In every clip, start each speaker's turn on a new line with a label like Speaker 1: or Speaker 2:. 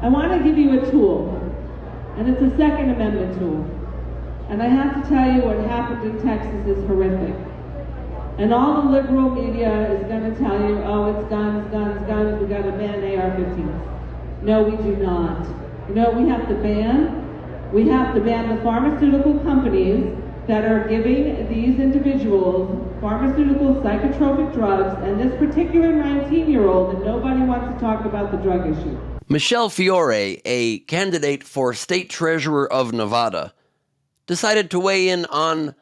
Speaker 1: I want to give you a tool, and it's a Second Amendment tool. And I have to tell you what happened in Texas is horrific. And all the liberal media is going to tell you, oh, it's guns, guns, guns, we got to ban AR-15s. No, we do not. You know what we have to ban? We have to ban the pharmaceutical companies that are giving these individuals pharmaceutical psychotropic drugs, and this particular 19-year-old, and nobody wants to talk about the drug issue.
Speaker 2: Michelle Fiore, a candidate for state treasurer of Nevada, decided to weigh in on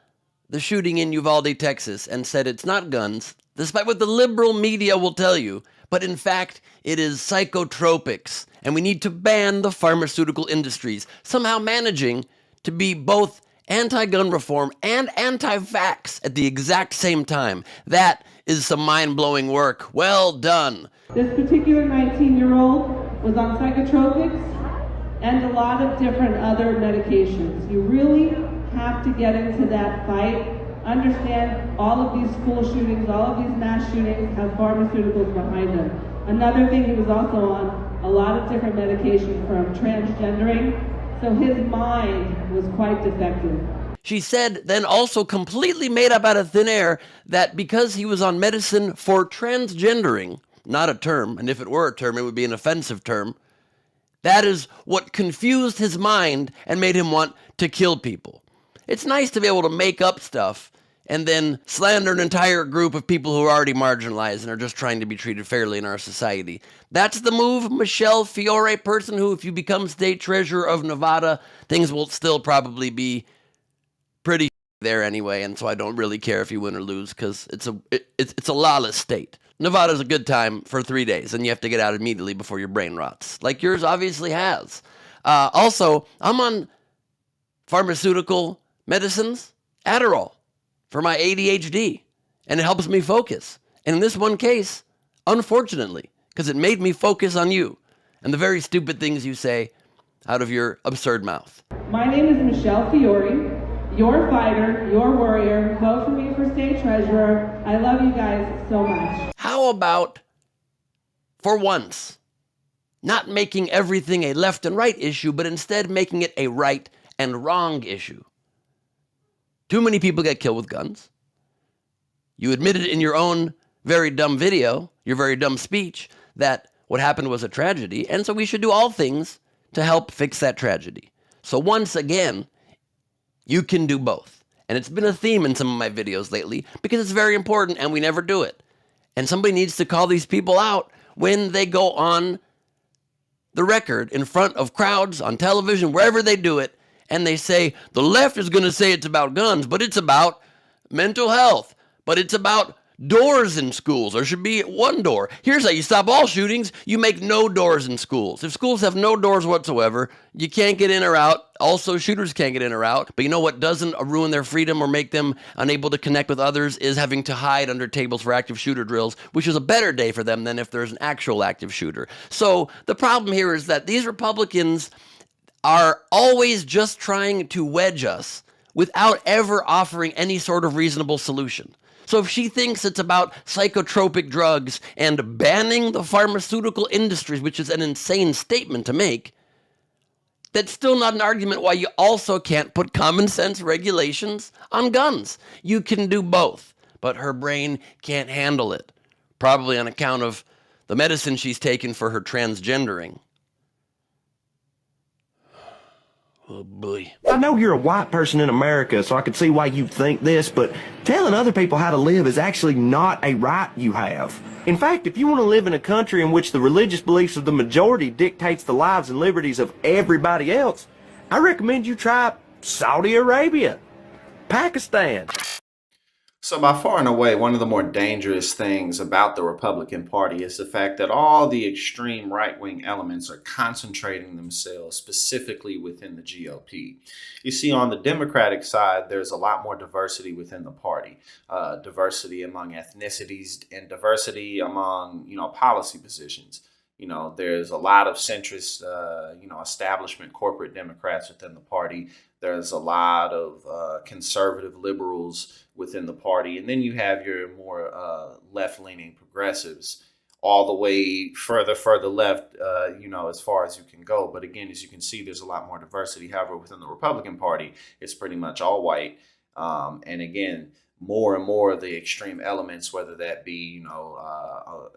Speaker 2: the shooting in Uvalde, Texas, and said it's not guns, despite what the liberal media will tell you, but in fact, it is psychotropics, and we need to ban the pharmaceutical industries, somehow managing to be both anti-gun reform and anti-vax at the exact same time. That is some mind-blowing work. Well done.
Speaker 1: This particular 19-year-old was on psychotropics and a lot of different other medications. You really have to get into that fight. Understand all of these school shootings, all of these mass shootings have pharmaceuticals behind them. Another thing, he was also on a lot of different medication from transgendering, so his mind was quite defective.
Speaker 2: She said, then also completely made up out of thin air, that because he was on medicine for transgendering, not a term, and if it were a term, it would be an offensive term, that is what confused his mind and made him want to kill people. It's nice to be able to make up stuff and then slander an entire group of people who are already marginalized and are just trying to be treated fairly in our society. That's the move, Michelle Fiore, person who, if you become state treasurer of Nevada, things will still probably be pretty there anyway, and so I don't really care if you win or lose, because it's a lawless state. Nevada's a good time for 3 days, and you have to get out immediately before your brain rots, like yours obviously has. Also, I'm on pharmaceutical medicines, Adderall, for my ADHD, and it helps me focus. And in this one case, unfortunately, because it made me focus on you and the very stupid things you say out of your absurd mouth.
Speaker 1: My name is Michelle Fiore, your fighter, your warrior. Vote for me for state treasurer. I love you guys so much.
Speaker 2: How about, for once, not making everything a left and right issue, but instead making it a right and wrong issue? Too many people get killed with guns. You admitted in your own very dumb video, your very dumb speech, that what happened was a tragedy, and so we should do all things to help fix that tragedy. So once again, you can do both. And it's been a theme in some of my videos lately because it's very important and we never do it. And somebody needs to call these people out when they go on the record in front of crowds, on television, wherever they do it, and they say, the left is going to say it's about guns, but it's about mental health, but it's about doors in schools. There should be one door. Here's how you stop all shootings. You make no doors in schools. If schools have no doors whatsoever, you can't get in or out. Also, shooters can't get in or out. But you know what doesn't ruin their freedom or make them unable to connect with others is having to hide under tables for active shooter drills, which is a better day for them than if there's an actual active shooter. So the problem here is that these Republicans are always just trying to wedge us without ever offering any sort of reasonable solution. So if she thinks it's about psychotropic drugs and banning the pharmaceutical industries, which is an insane statement to make, that's still not an argument why you also can't put common sense regulations on guns. You can do both, but her brain can't handle it, probably on account of the medicine she's taken for her transgendering. Oh boy.
Speaker 3: I know you're a white person in America, so I can see why you think this, but telling other people how to live is actually not a right you have. In fact, if you want to live in a country in which the religious beliefs of the majority dictates the lives and liberties of everybody else, I recommend you try Saudi Arabia, Pakistan.
Speaker 4: So by far and away, one of the more dangerous things about the Republican Party is the fact that all the extreme right-wing elements are concentrating themselves specifically within the GOP. You see, on the Democratic side, there's a lot more diversity within the party, diversity among ethnicities and diversity among, policy positions. There's a lot of centrist, establishment corporate Democrats within the party. There's a lot of conservative liberals within the party. And then you have your more left-leaning progressives all the way further left, as far as you can go. But again, as you can see, there's a lot more diversity. However, within the Republican Party, it's pretty much all white. And again, more and more of the extreme elements, whether that be,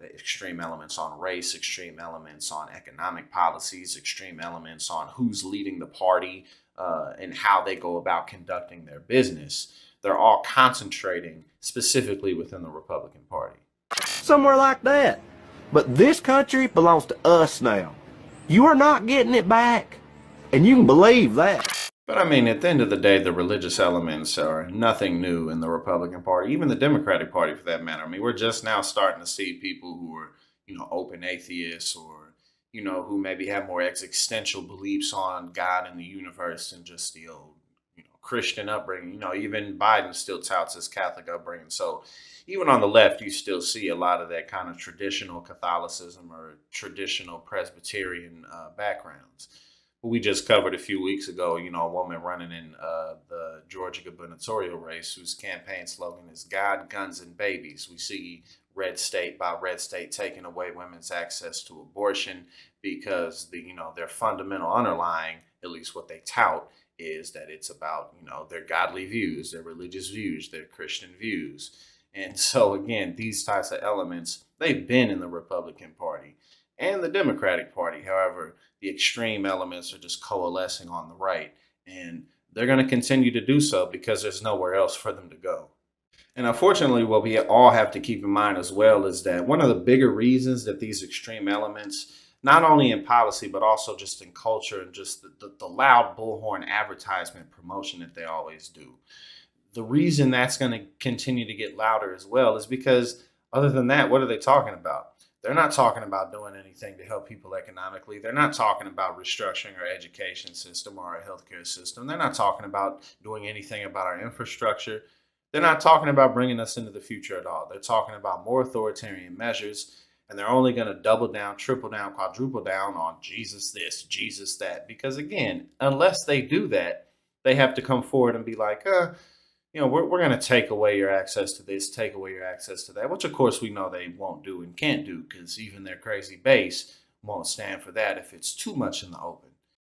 Speaker 4: extreme elements on race, extreme elements on economic policies, extreme elements on who's leading the party, and how they go about conducting their business. They're all concentrating specifically within the Republican Party.
Speaker 3: Somewhere like that. But this country belongs to us now. You are not getting it back. And you can believe that.
Speaker 4: But I mean, at the end of the day, the religious elements are nothing new in the Republican Party, even the Democratic Party for that matter. I mean, we're just now starting to see people who are, open atheists, or, who maybe have more existential beliefs on God and the universe than just the old, Christian upbringing. Even Biden still touts his Catholic upbringing. So even on the left, you still see a lot of that kind of traditional Catholicism or traditional Presbyterian backgrounds. We just covered a few weeks ago, a woman running in the Georgia gubernatorial race whose campaign slogan is God, Guns, and Babies. We see red state by red state taking away women's access to abortion because their fundamental underlying, at least what they tout, is that it's about, their godly views, their religious views, their Christian views. And so, again, these types of elements, they've been in the Republican Party and the Democratic Party. However, the extreme elements are just coalescing on the right, and they're going to continue to do so because there's nowhere else for them to go. And unfortunately, what we all have to keep in mind as well is that one of the bigger reasons that these extreme elements, not only in policy, but also just in culture and just the loud bullhorn advertisement promotion that they always do. The reason that's going to continue to get louder as well is because other than that, what are they talking about? They're not talking about doing anything to help people economically. They're not talking about restructuring our education system or our healthcare system. They're not talking about doing anything about our infrastructure. They're not talking about bringing us into the future at all. They're talking about more authoritarian measures, and they're only going to double down, triple down, quadruple down on Jesus this, Jesus that. Because again, unless they do that, they have to come forward and be like, we're going to take away your access to this, take away your access to that, which of course we know they won't do and can't do because even their crazy base won't stand for that if it's too much in the open.